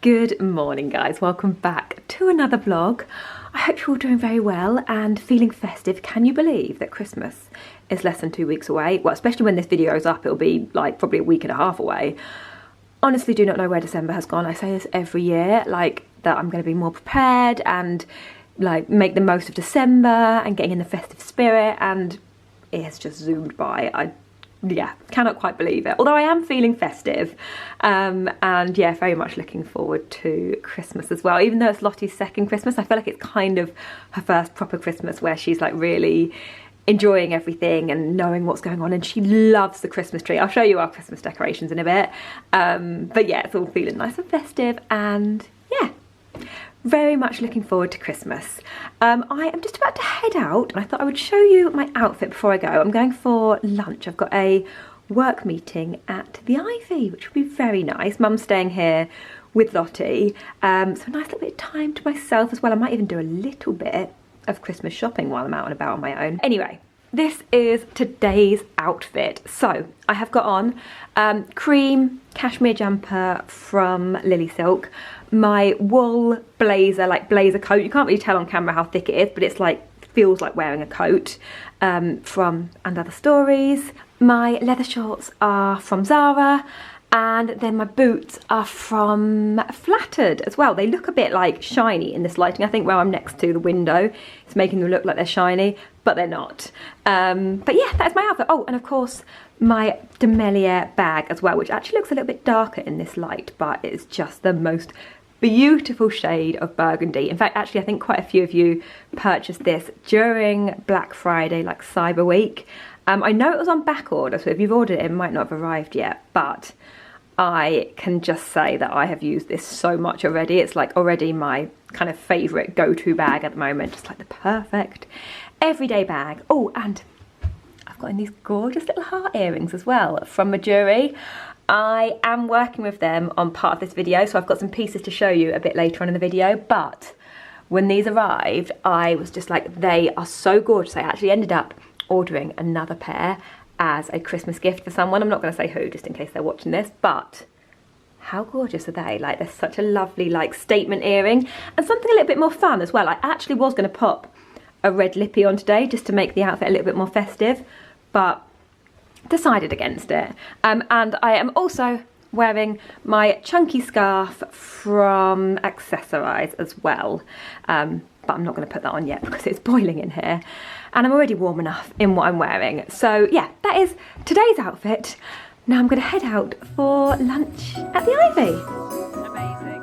Good morning guys, welcome back to another vlog. I hope you're all doing very well and feeling festive. Can you believe that Christmas is less than 2 weeks away? Well, especially when this video is up, it'll be like probably a week and a half away. Honestly do not know where December has gone. I say this every year, like that I'm going to be more prepared and like make the most of December and getting in the festive spirit, and it has just zoomed by. Yeah, cannot quite believe it. Although I am feeling festive, and yeah, very much looking forward to Christmas as well. Even though it's Lottie's second Christmas, I feel like it's kind of her first proper Christmas where she's like really enjoying everything and knowing what's going on, and she loves the Christmas tree. I'll show you our Christmas decorations in a bit, but yeah, it's all feeling nice and festive, and yeah, very much looking forward to Christmas. I am just about to head out, and I thought I would show you my outfit before I go. I'm going for lunch. I've got a work meeting at the Ivy, which will be very nice. Mum's staying here with Lottie, so a nice little bit of time to myself as well. I might even do a little bit of Christmas shopping while I'm out and about on my own. Anyway, this is today's outfit. So I have got on cream cashmere jumper from Lily Silk, my wool blazer, like blazer coat. You can't really tell on camera how thick it is, but it's like feels like wearing a coat, from And Other Stories. My leather shorts are from Zara, and then my boots are from Flattered as well. They look a bit like shiny in this lighting. I think where I'm next to the window, it's making them look like they're shiny, but they're not. But yeah, that's my outfit. Oh, and of course my Demilia bag as well, which actually looks a little bit darker in this light, but it's just the most beautiful shade of burgundy. In fact, actually I think quite a few of you purchased this during Black Friday, like Cyber Week. I know it was on back order, so if you've ordered it, it might not have arrived yet, but I can just say that I have used this so much already. It's like already my kind of favourite go-to bag at the moment, just like the perfect everyday bag. Oh, and I've got in these gorgeous little heart earrings as well from Majuri. I am working with them on part of this video, so I've got some pieces to show you a bit later on in the video, but when these arrived, I was just like, they are so gorgeous. I actually ended up ordering another pair as a Christmas gift for someone. I'm not going to say who, just in case they're watching this, but how gorgeous are they? Like, they're such a lovely like statement earring, and something a little bit more fun as well. I actually was going to pop a red lippy on today just to make the outfit a little bit more festive, but decided against it. And I am also wearing my chunky scarf from Accessorize as well, but I'm not going to put that on yet because it's boiling in here and I'm already warm enough in what I'm wearing. So yeah, that is today's outfit. Now I'm going to head out for lunch at the Ivy. Amazing.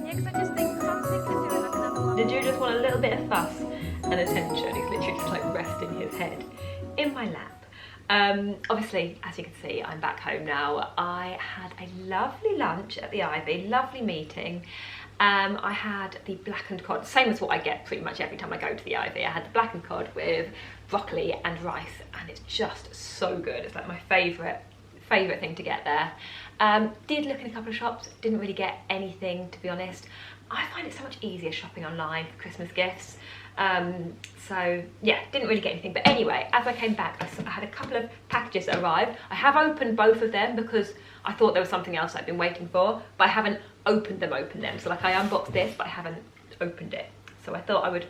Yeah, because I just think, I was thinking of doing like another one. Did you just want a little bit of fuss and attention? He's literally just like resting his head in my lap. Obviously, as you can see, I'm back home now. I had a lovely lunch at the Ivy, lovely meeting. I had the blackened cod, same as what I get pretty much every time I go to the Ivy. I had the blackened cod with broccoli and rice, and it's just so good. It's like my favourite thing to get there. Did look in a couple of shops, didn't really get anything, to be honest. I find it so much easier shopping online for Christmas gifts. So yeah, didn't really get anything, but anyway, as I came back, I had a couple of packages that arrived. I have opened both of them because I thought there was something else I'd been waiting for, but I haven't opened them. So like, I unboxed this, but I haven't opened it, so I thought I would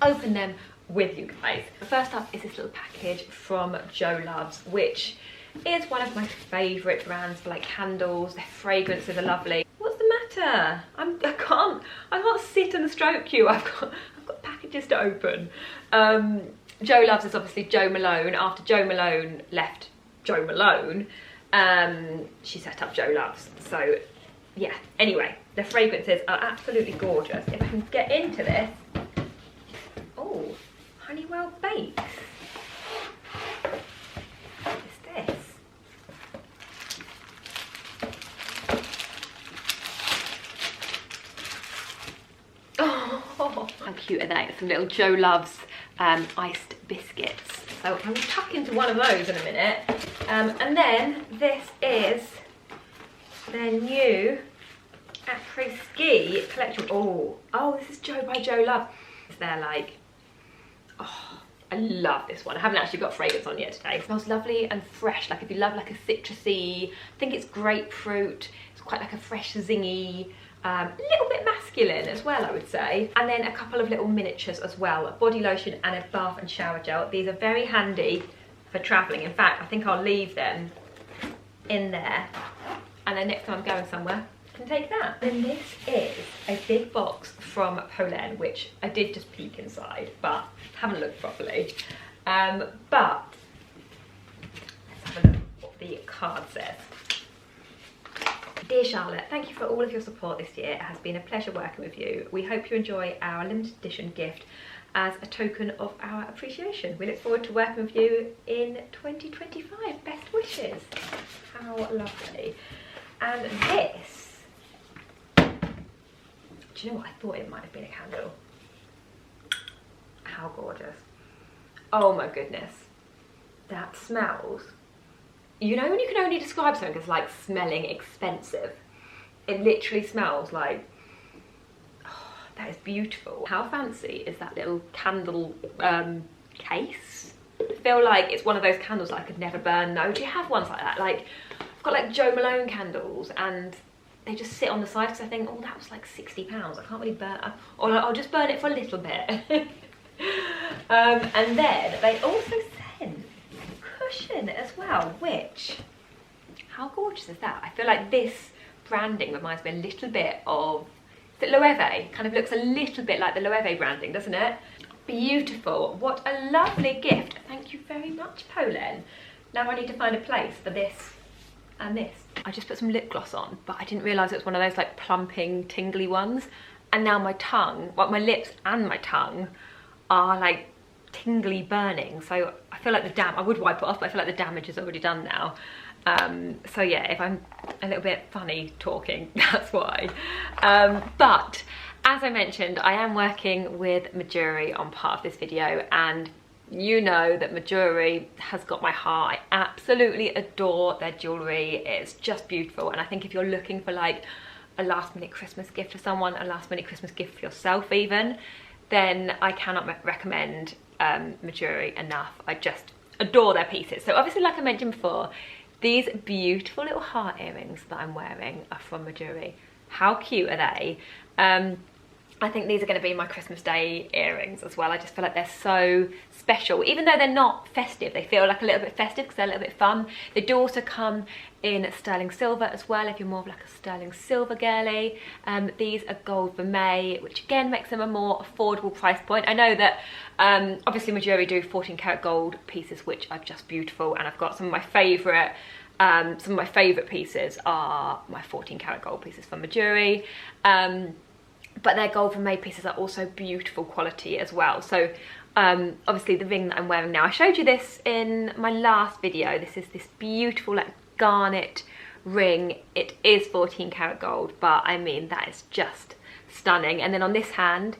open them with you guys. But first up is this little package from Jo Loves, which is one of my favourite brands for like candles. Their fragrances are lovely. What's the matter? I can't sit and stroke you. I've got packages to open. Jo Loves is obviously Jo Malone. After Jo Malone left Jo Malone, she set up Jo Loves. So yeah, anyway, the fragrances are absolutely gorgeous. If I can get into this. Oh, Honeywell Bakes. What is this? Oh, how cute are they? Some little Jo Loves iced biscuits. So I will tuck into one of those in a minute. And then this is their new Après Ski collection. Oh, this is Jo by Jo Love. They're like, oh, I love this one. I haven't actually got fragrance on yet today. It smells lovely and fresh. Like if you love like a citrusy, I think it's grapefruit. It's quite like a fresh, zingy, a little bit masculine as well, I would say. And then a couple of little miniatures as well, a body lotion and a bath and shower gel. These are very handy for travelling. In fact, I think I'll leave them in there, and then next time I'm going somewhere, I can take that. And this is a big box from Polen, which I did just peek inside, but haven't looked properly. But let's have a look what the card says. Dear Charlotte, thank you for all of your support this year. It has been a pleasure working with you. We hope you enjoy our limited edition gift as a token of our appreciation. We look forward to working with you in 2025. Best wishes. How lovely. And this, do you know what? I thought it might have been a candle. How gorgeous. Oh my goodness. That smells. You know when you can only describe something as like smelling expensive? It literally smells like, oh, that is beautiful. How fancy is that little candle case? I feel like it's one of those candles that I could never burn though. Do you have ones like that? Like, I've got like Joe Malone candles and they just sit on the side because I think, oh, that was like £60. I can't really burn, or I'll just burn it for a little bit. And then they also sent cushion as well, which, how gorgeous is that? I feel like this branding reminds me a little bit of the Loewe. Kind of looks a little bit like the Loewe branding, doesn't it? Beautiful. What a lovely gift. Thank you very much, Polen. Now I need to find a place for this and this. I just put some lip gloss on, but I didn't realise it was one of those like plumping, tingly ones. And now my tongue, well, my lips and my tongue are like tingly burning, so I feel like I would wipe it off, but I feel like the damage is already done now. So yeah, if I'm a little bit funny talking, that's why. But as I mentioned, I am working with Majuri on part of this video, and you know that Majuri has got my heart. I absolutely adore their jewellery. It's just beautiful, and I think if you're looking for like a last minute Christmas gift for someone, a last minute Christmas gift for yourself even, then I cannot recommend Majuri enough. I just adore their pieces. So obviously, like I mentioned before, these beautiful little heart earrings that I'm wearing are from Majuri. How cute are they? I think these are going to be my Christmas Day earrings as well. I just feel like they're so special. Even though they're not festive, they feel like a little bit festive because they're a little bit fun. They do also come in sterling silver as well, if you're more of like a sterling silver girly. These are gold vermeil, which again makes them a more affordable price point. I know that obviously Majuri do 14 karat gold pieces, which are just beautiful, and I've got some of my favourite pieces are my 14 karat gold pieces from Majuri. But their gold vermeil pieces are also beautiful quality as well. So obviously the ring that I'm wearing now, I showed you this in my last video. This is this beautiful like garnet ring. It is 14 karat gold, but I mean, that is just stunning. And then on this hand,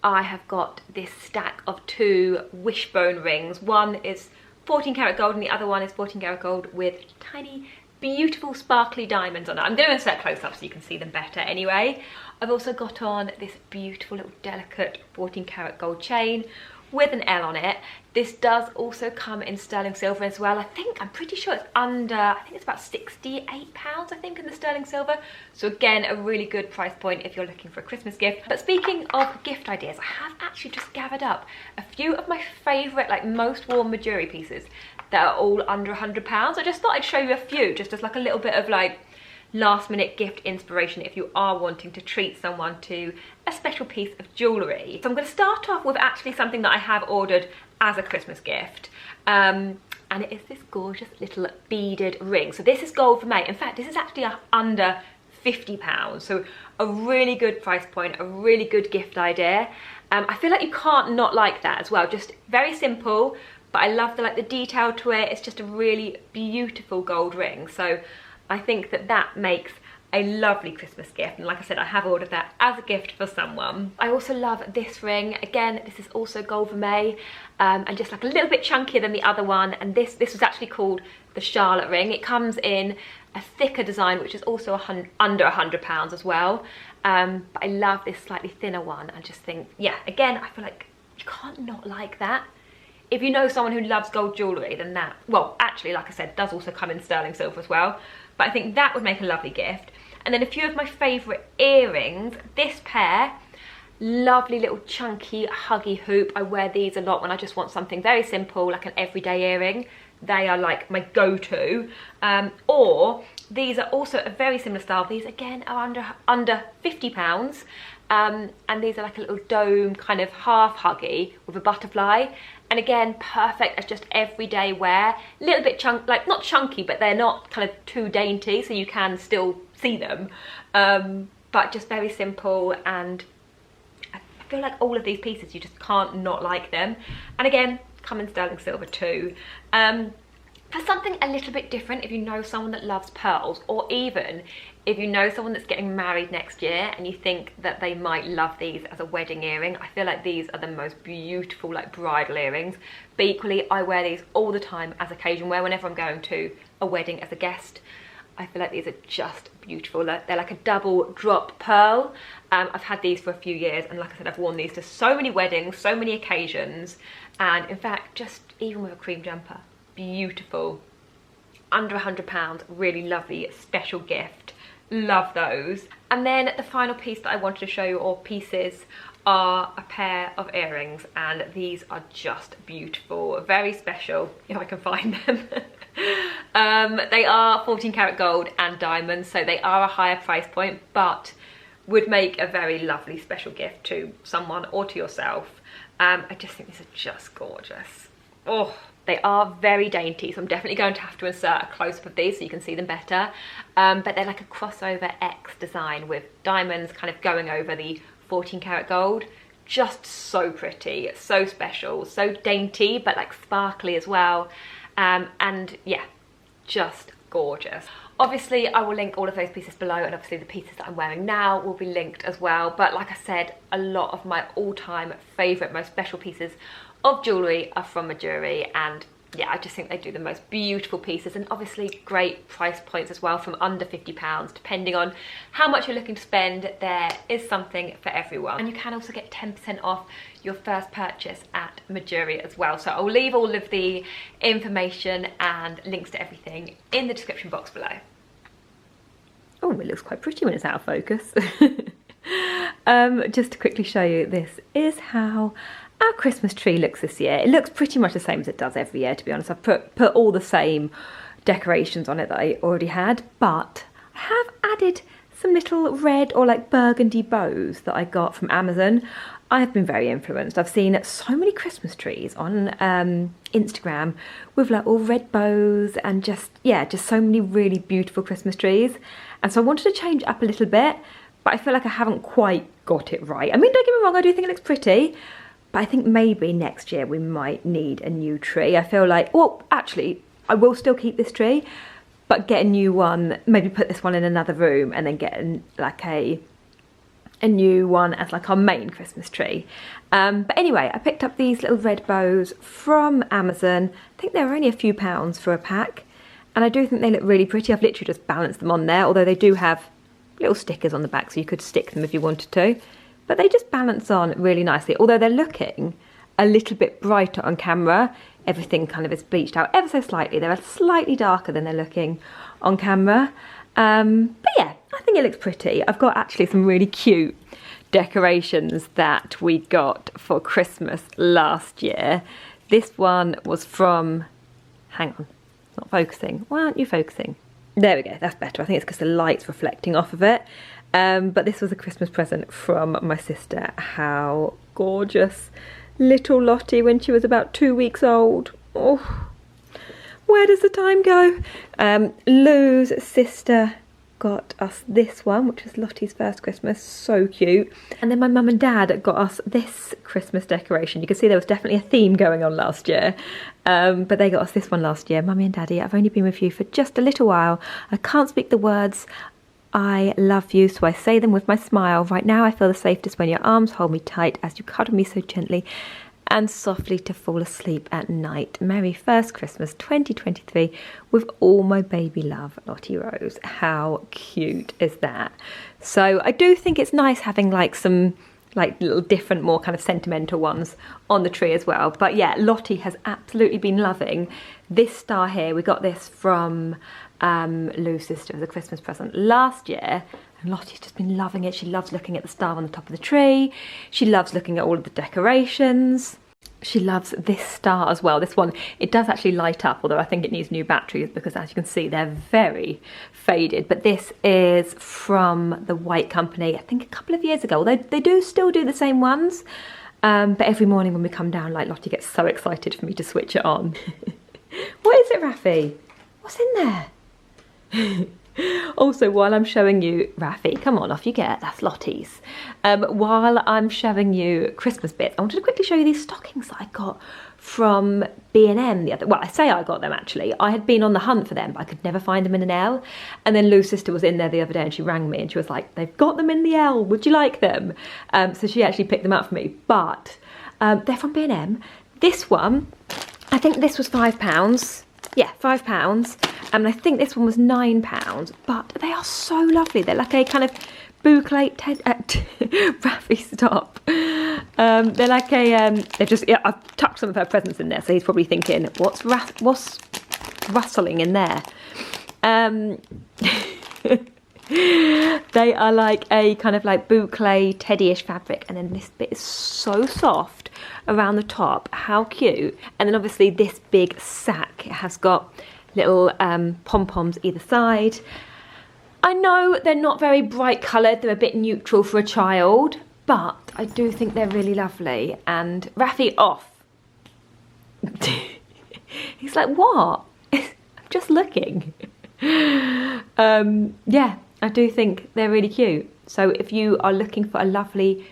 I have got this stack of 2 wishbone rings. One is 14 karat gold and the other one is 14 karat gold with tiny beautiful sparkly diamonds on it. I'm going to insert close up so you can see them better anyway. I've also got on this beautiful little delicate 14 karat gold chain with an L on it. This does also come in sterling silver as well. I'm pretty sure it's under, I think it's about £68 I think in the sterling silver. So again, a really good price point if you're looking for a Christmas gift. But speaking of gift ideas, I have actually just gathered up a few of my favourite, like most worn Majuri pieces that are all under £100. I just thought I'd show you a few, just as like a little bit of like last minute gift inspiration if you are wanting to treat someone to a special piece of jewellery. So I'm going to start off with actually something that I have ordered as a Christmas gift. And it is this gorgeous little beaded ring. So this is gold vermeil. In fact, this is actually under £50. So a really good price point, a really good gift idea. I feel like you can't not like that as well. Just very simple, but I love the detail to it. It's just a really beautiful gold ring. So I think that that makes a lovely Christmas gift, and like I said, I have ordered that as a gift for someone. I also love this ring. Again, this is also gold vermeil, and just like a little bit chunkier than the other one, and this was actually called the Charlotte ring. It comes in a thicker design, which is also under £100 as well, but I love this slightly thinner one. I just think, yeah, again, I feel like you can't not like that. If you know someone who loves gold jewellery, then that, well, actually, like I said, does also come in sterling silver as well. But I think that would make a lovely gift. And then a few of my favourite earrings. This pair, lovely little chunky huggy hoop. I wear these a lot when I just want something very simple, like an everyday earring. They are like my go-to. Or these are also a very similar style. These again are under £50. And these are like a little dome, kind of half huggy with a butterfly. And again, perfect as just everyday wear. A little bit like not chunky, but they're not kind of too dainty, so you can still see them. But just very simple, and I feel like all of these pieces, you just can't not like them. And again, come in sterling silver too. For something a little bit different, if you know someone that loves pearls, or even if you know someone that's getting married next year and you think that they might love these as a wedding earring, I feel like these are the most beautiful like bridal earrings. But equally, I wear these all the time as occasion wear whenever I'm going to a wedding as a guest. I feel like these are just beautiful. They're like a double drop pearl. I've had these for a few years, and like I said, I've worn these to so many weddings, so many occasions, and in fact, just even with a cream jumper, beautiful. Under £100, really lovely special gift. Love those. And then the final piece that I wanted to show you, or pieces, are a pair of earrings, and these are just beautiful, very special if I can find them. They are 14 karat gold and diamonds, so they are a higher price point, but would make a very lovely special gift to someone or to yourself. I just think these are just gorgeous. Oh, they are very dainty, so I'm definitely going to have to insert a close-up of these so you can see them better. But they're like a crossover X design with diamonds kind of going over the 14 karat gold. Just so pretty, so special, so dainty, but like sparkly as well. And yeah, just gorgeous. Obviously, I will link all of those pieces below, and obviously the pieces that I'm wearing now will be linked as well. But like I said, a lot of my all-time favourite, most special pieces of jewellery are from Majuri, and yeah, I just think they do the most beautiful pieces, and obviously great price points as well, from under £50. Depending on how much you're looking to spend, there is something for everyone. And you can also get 10% off your first purchase at Majuri as well. So I'll leave all of the information and links to everything in the description box below. Oh, it looks quite pretty when it's out of focus. Just to quickly show you, this is how our Christmas tree looks this year. It looks pretty much the same as it does every year, to be honest. I've put all the same decorations on it that I already had, but I have added some little red or like burgundy bows that I got from Amazon. I have been very influenced. I've seen so many Christmas trees on Instagram with like all red bows, and just so many really beautiful Christmas trees. And so I wanted to change it up a little bit, but I feel like I haven't quite got it right. I mean, don't get me wrong, I do think it looks pretty, but I think maybe next year we might need a new tree. I feel like, well, actually, I will still keep this tree, but get a new one, maybe put this one in another room, and then get like a new one as like our main Christmas tree. But anyway, I picked up these little red bows from Amazon. I think they were only a few pounds for a pack, and I do think they look really pretty. I've literally just balanced them on there, although they do have little stickers on the back, so you could stick them if you wanted to. But they just balance on really nicely, although they're looking a little bit brighter on camera. Everything kind of is bleached out ever so slightly. They're slightly darker than they're looking on camera. But yeah, I think it looks pretty. I've got actually some really cute decorations that we got for Christmas last year. This one was from, hang on, it's not focusing. Why aren't you focusing? There we go, that's better. I think it's because the light's reflecting off of it. But this was a Christmas present from my sister. How gorgeous. Little Lottie when she was about 2 weeks old. Oh, where does the time go? Lou's sister got us this one, which was Lottie's first Christmas. So cute. And then my mum and dad got us this Christmas decoration. You can see there was definitely a theme going on last year. But they got us this one last year. Mummy and Daddy, I've only been with you for just a little while. I can't speak the words I love you, so I say them with my smile. Right now I feel the safest when your arms hold me tight as you cuddle me so gently and softly to fall asleep at night. Merry first Christmas 2023 with all my baby love, Lottie Rose. How cute is that? So I do think it's nice having like some like little different, more kind of sentimental ones on the tree as well. But yeah, Lottie has absolutely been loving this star here. We got this from Lou's sister as a Christmas present last year, and Lottie's just been loving it. She loves looking at the star on the top of the tree. She loves looking at all of the decorations. She loves this star as well. This one, it does actually light up, although I think it needs new batteries because, as you can see, they're very faded. But this is from the White Company, I think a couple of years ago, although they do still do the same ones. But every morning when we come down, like, Lottie gets so excited for me to switch it on. What is it, Raffi? What's in there? Also, while I'm showing you, Raffi, come on, off you get, that's Lottie's. While I'm showing you Christmas bits, I wanted to quickly show you these stockings that I got from B&M the other, well, I say I got them actually. I had been on the hunt for them, but I could never find them in an L. And then Lou's sister was in there the other day and she rang me and she was like, they've got them in the L, would you like them? So she actually picked them up for me, but they're from B&M. This one, I think this was £5. Yeah, £5. And I think this one was £9, but they are so lovely. They're like a kind of boucle, Raffi, stop. They're like a, they're just, yeah, I've tucked some of her presents in there, so he's probably thinking, what's rustling in there? They are like a kind of like boucle teddyish fabric, and then this bit is so soft around the top. How cute. And then obviously this big sack, it has got little pom-poms either side. I know they're not very bright coloured, they're a bit neutral for a child, but I do think they're really lovely. And Raffi, off. He's like, what? I'm just looking. Yeah, I do think they're really cute. So if you are looking for a lovely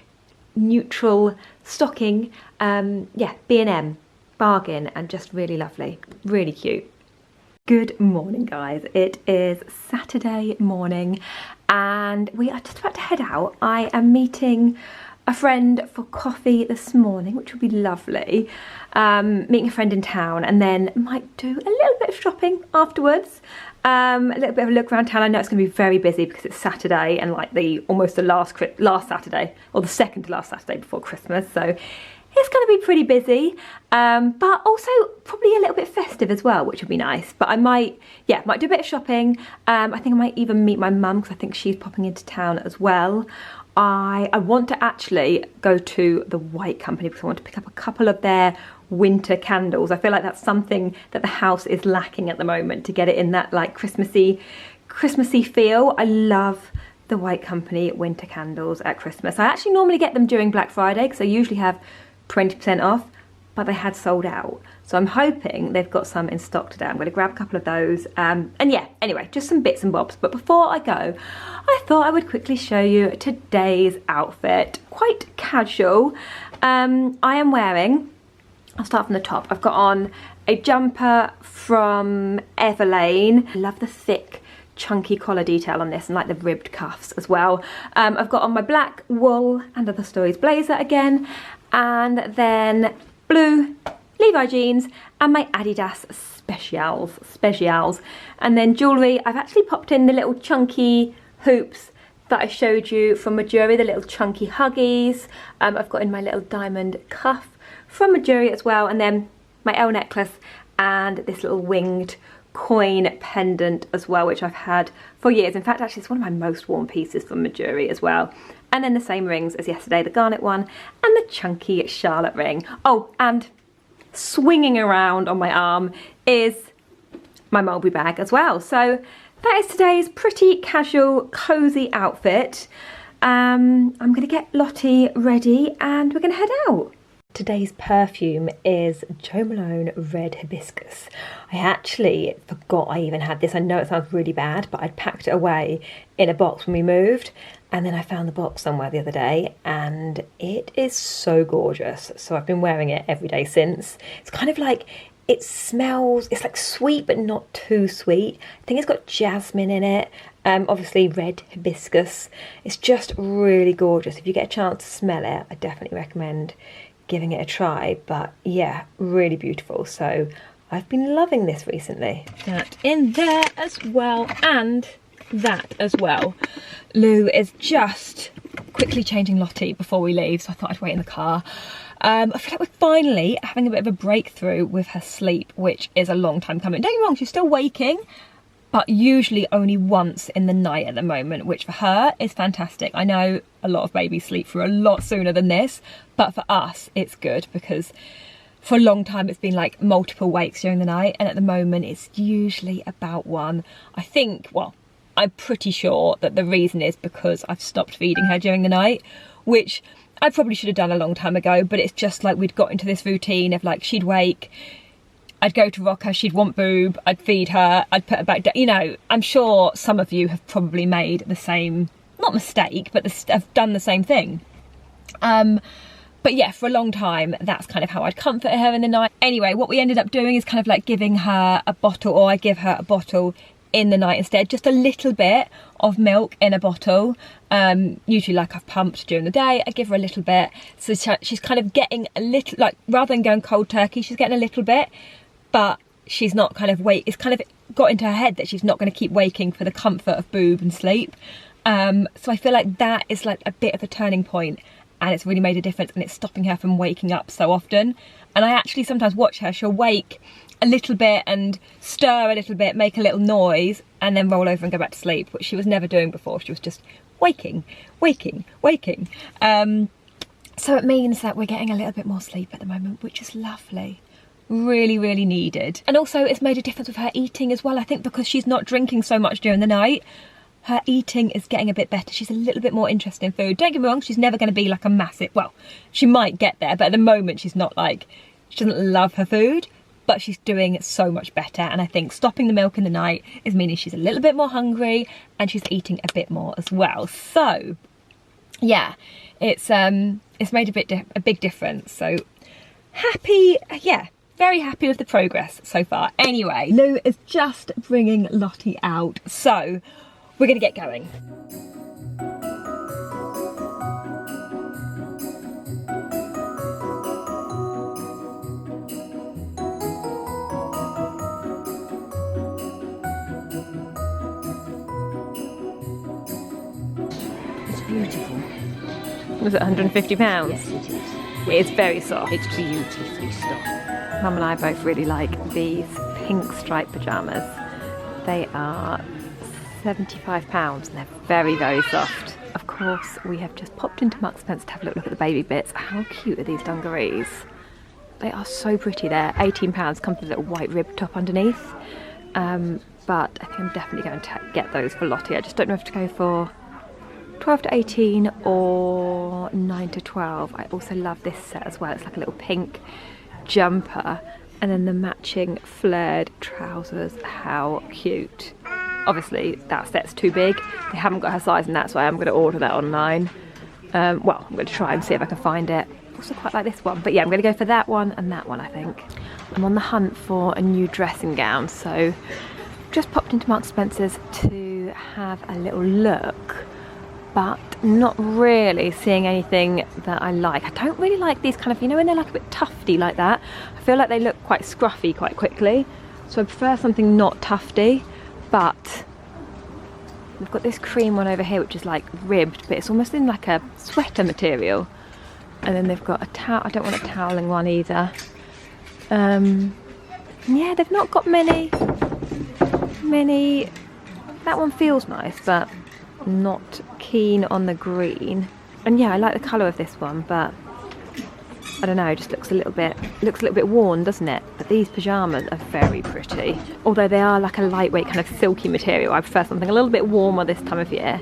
neutral stocking, yeah, B&M, bargain, and just really lovely, really cute. Good morning, guys. It is Saturday morning and we are just about to head out. I am meeting a friend for coffee this morning, which will be lovely. Meeting a friend in town, and then might do a little bit of shopping afterwards. A little bit of a look around town. I know it's going to be very busy because it's Saturday and like almost the last Saturday, or the second to last Saturday before Christmas. So it's going to be pretty busy, but also probably a little bit festive as well, which would be nice. But I might do a bit of shopping. I think I might even meet my mum because I think she's popping into town as well. I want to actually go to the White Company because I want to pick up a couple of their winter candles. I feel like that's something that the house is lacking at the moment, to get it in that like Christmassy feel. I love the White Company winter candles at Christmas. I actually normally get them during Black Friday because I usually have 20% off, but they had sold out. So I'm hoping they've got some in stock today. I'm going to grab a couple of those. And yeah, anyway, just some bits and bobs. But before I go, I thought I would quickly show you today's outfit. Quite casual. I am wearing, I'll start from the top. I've got on a jumper from Everlane. I love the thick, chunky collar detail on this, and like the ribbed cuffs as well. I've got on my black wool and other stories blazer again, and then blue Levi jeans and my Adidas specials. And then jewellery, I've actually popped in the little chunky hoops that I showed you from Majuri, the little chunky huggies. I've got in my little diamond cuff from Majuri as well, and then my L necklace and this little winged coin pendant as well, which I've had for years. In fact, actually it's one of my most worn pieces from Majuri as well. And then the same rings as yesterday, the garnet one and the chunky Charlotte ring. Oh, and swinging around on my arm is my Mulberry bag as well. So that is today's pretty casual, cozy outfit. I'm gonna get Lottie ready and we're gonna head out. Today's perfume is Jo Malone Red Hibiscus. I actually forgot I even had this. I know it sounds really bad, but I'd packed it away in a box when we moved, and then I found the box somewhere the other day, and it is so gorgeous. So I've been wearing it every day since. It's kind of like, it smells, it's like sweet but not too sweet. I think it's got jasmine in it, obviously red hibiscus. It's just really gorgeous. If you get a chance to smell it, I definitely recommend giving it a try. But yeah, really beautiful. So I've been loving this recently. That in there as well, and that as well. Lou is just quickly changing Lottie before we leave, so I thought I'd wait in the car. I feel like we're finally having a bit of a breakthrough with her sleep, which is a long time coming. Don't get me wrong, she's still waking, but usually only once in the night at the moment, which for her is fantastic. I know a lot of babies sleep through a lot sooner than this, but for us it's good because for a long time it's been like multiple wakes during the night, and at the moment it's usually about one. I think, well, I'm pretty sure that the reason is because I've stopped feeding her during the night, which I probably should have done a long time ago, but it's just like we'd got into this routine of like she'd wake, I'd go to rock her, she'd want boob, I'd feed her, I'd put her back down. You know, I'm sure some of you have probably made the same, not mistake, but have done the same thing. But yeah, for a long time, that's kind of how I'd comfort her in the night. Anyway, what we ended up doing is kind of like giving her a bottle, or I give her a bottle in the night instead, just a little bit of milk in a bottle. Usually like I've pumped during the day, I give her a little bit. So she's kind of getting a little, like rather than going cold turkey, she's getting a little bit, but she's not kind of it's kind of got into her head that she's not going to keep waking for the comfort of boob and sleep. So I feel like that is like a bit of a turning point, and it's really made a difference, and it's stopping her from waking up so often. And I actually sometimes watch her, she'll wake a little bit and stir a little bit, make a little noise, and then roll over and go back to sleep, which she was never doing before. She was just waking, waking, waking. So it means that we're getting a little bit more sleep at the moment, which is lovely. Really, really needed. And also it's made a difference with her eating as well. I think because she's not drinking so much during the night, her eating is getting a bit better. She's a little bit more interested in food. Don't get me wrong, she's never going to be like a massive, well, she might get there, but at the moment she's not like, she doesn't love her food, but she's doing so much better. And I think stopping the milk in the night is meaning she's a little bit more hungry and she's eating a bit more as well. So yeah, it's made a big difference. So happy, yeah, very happy with the progress so far. Anyway, Lou is just bringing Lottie out, so we're gonna get going. It's beautiful. Was it £150? Yes, it is. It's very soft. It's beautifully stuffed. Mum and I both really like these pink striped pyjamas. They are £75 and they're very, very soft. Of course, we have just popped into Marks & Spencer to have a little look at the baby bits. How cute are these dungarees? They are so pretty. They're £18, comes with a little white rib top underneath. But I think I'm definitely going to get those for Lottie. I just don't know if to go for 12 to 18 or 9 to 12. I also love this set as well. It's like a little pink jumper and then the matching flared trousers. How cute. Obviously that set's too big. They haven't got her size and that's why I'm going to order that online. Well, I'm going to try and see if I can find it. I also quite like this one, but yeah, I'm going to go for that one and that one, I think. I'm on the hunt for a new dressing gown, so just popped into Marks & Spencer's to have a little look, but not really seeing anything that I like. I don't really like these kind of, you know, when they're like a bit tufty like that. I feel like they look quite scruffy quite quickly, so I prefer something not tufty. But we've got this cream one over here which is like ribbed, but it's almost in like a sweater material. And then they've got a towel. I don't want a toweling one either. Yeah, they've not got many. That one feels nice, but not keen on the green. And yeah, I like the colour of this one, but I don't know, it just looks a little bit worn, doesn't it? But these pyjamas are very pretty. Although they are like a lightweight kind of silky material. I prefer something a little bit warmer this time of year.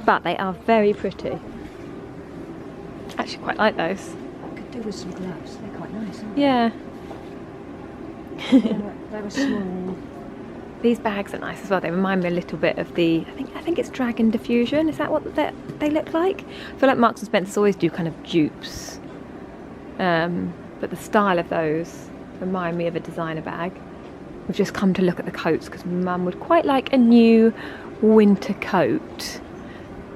But they are very pretty. I actually quite like those. I could do with some gloves. They're quite nice, aren't they? Yeah. They were small. These bags are nice as well. They remind me a little bit of the, I think it's Dragon Diffusion. Is that what they look like? I feel like Marks & Spencer's always do kind of dupes. But the style of those remind me of a designer bag. We've just come to look at the coats because Mum would quite like a new winter coat.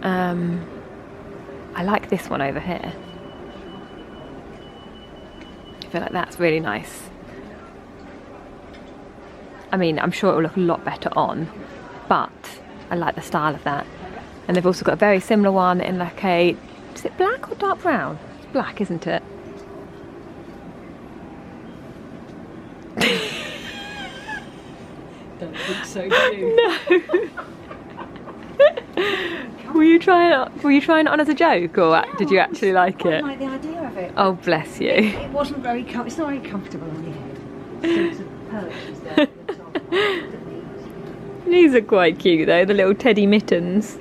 I like this one over here. I feel like that's really nice. I mean, I'm sure it will look a lot better on, but I like the style of that. And they've also got a very similar one in like a, is it black or dark brown? It's black, isn't it? think so, do you? Were you trying it on as a joke, or did you actually like it? I like the idea of it. Oh, bless you. It wasn't very it's not very comfortable on your head. Suits of perches there at the top, like the knees. These are quite cute though, the little teddy mittens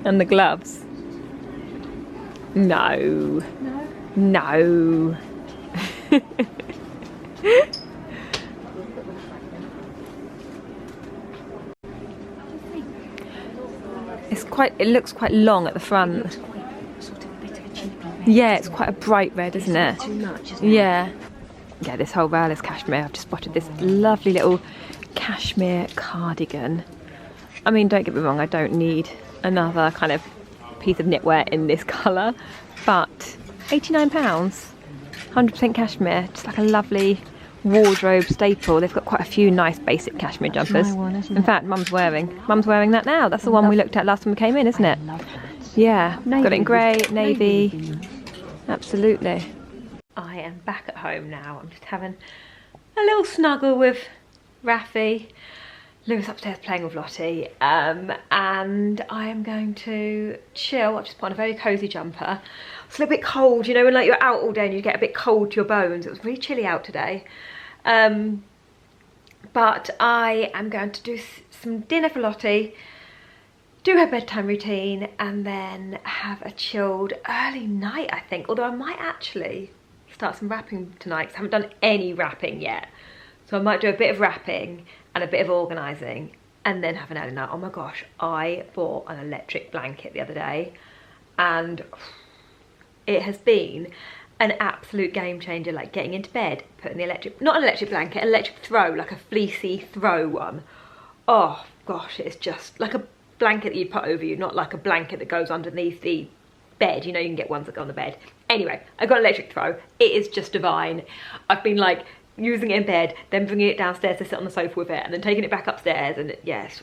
and the gloves. No. No? No. It looks quite long at the front. It's quite sort of a bit of a cheapy red. Yeah, it's quite a bright red, isn't it? Too much, isn't it? Yeah. Yeah, this whole rail is cashmere. I've just spotted this lovely little cashmere cardigan. I mean, don't get me wrong, I don't need another kind of piece of knitwear in this colour, but £89, 100% cashmere, just like a lovely wardrobe staple. They've got quite a few nice basic cashmere jumpers. my one, isn't In it? fact, Mum's wearing that now. That's the one we looked at last time we came in, isn't it? I love that. Yeah, got it in grey, navy. would be nice. Absolutely. I am back at home now. I'm just having a little snuggle with Rafi. Lewis upstairs playing with Lottie, and I am going to chill. I've just put on a very cosy jumper. It's a little bit cold, you know, when like you're out all day and you get a bit cold to your bones. It was really chilly out today. But I am going to do some dinner for Lottie, do her bedtime routine, and then have a chilled early night, I think. Although I might actually start some wrapping tonight, because I haven't done any wrapping yet. So I might do a bit of wrapping and a bit of organising and then have an early night. Oh my gosh, I bought an electric blanket the other day and it has been an absolute game changer, like getting into bed, putting the electric, not an electric blanket, an electric throw, like a fleecy throw one. Oh gosh, it's just like a blanket that you'd put over you, not like a blanket that goes underneath the bed. You know, you can get ones that go on the bed. Anyway, I got an electric throw. It is just divine. I've been like using it in bed, then bringing it downstairs to sit on the sofa with it, and then taking it back upstairs, and yes,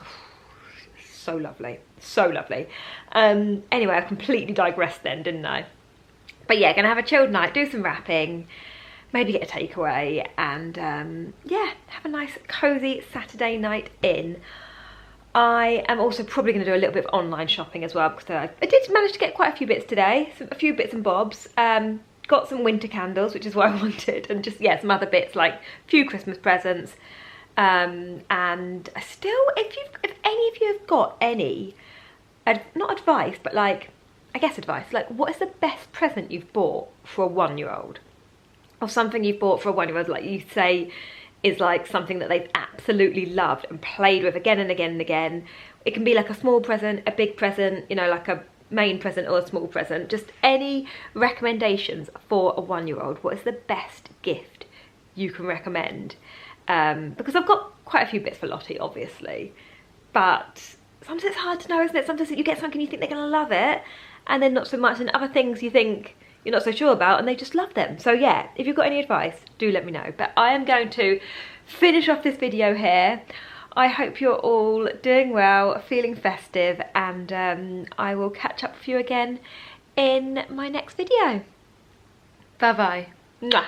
so lovely, so lovely. Anyway, I completely digressed then, didn't I? But yeah, gonna have a chilled night, do some wrapping, maybe get a takeaway, and yeah, have a nice cozy Saturday night in. I am also probably going to do a little bit of online shopping as well, because I did manage to get quite a few bits today, a few bits and bobs. Got some winter candles, which is what I wanted, and just, yeah, some other bits like a few Christmas presents. And still, if any of you have got any, not advice, but like, I guess advice, like what is the best present you've bought for a 1-year-old? Or something you've bought for a 1-year-old, like you say, is like something that they've absolutely loved and played with again and again and again. It can be like a small present, a big present, you know, like a main present or a small present. Just any recommendations for a 1-year-old. What is the best gift you can recommend? Because I've got quite a few bits for Lottie, obviously, but sometimes it's hard to know, isn't it? Sometimes you get something you think they're gonna love it, and then not so much, and other things you think you're not so sure about and they just love them. So yeah, if you've got any advice, do let me know. But I am going to finish off this video here. I hope you're all doing well, feeling festive, and I will catch up with you again in my next video. Bye bye. Mwah.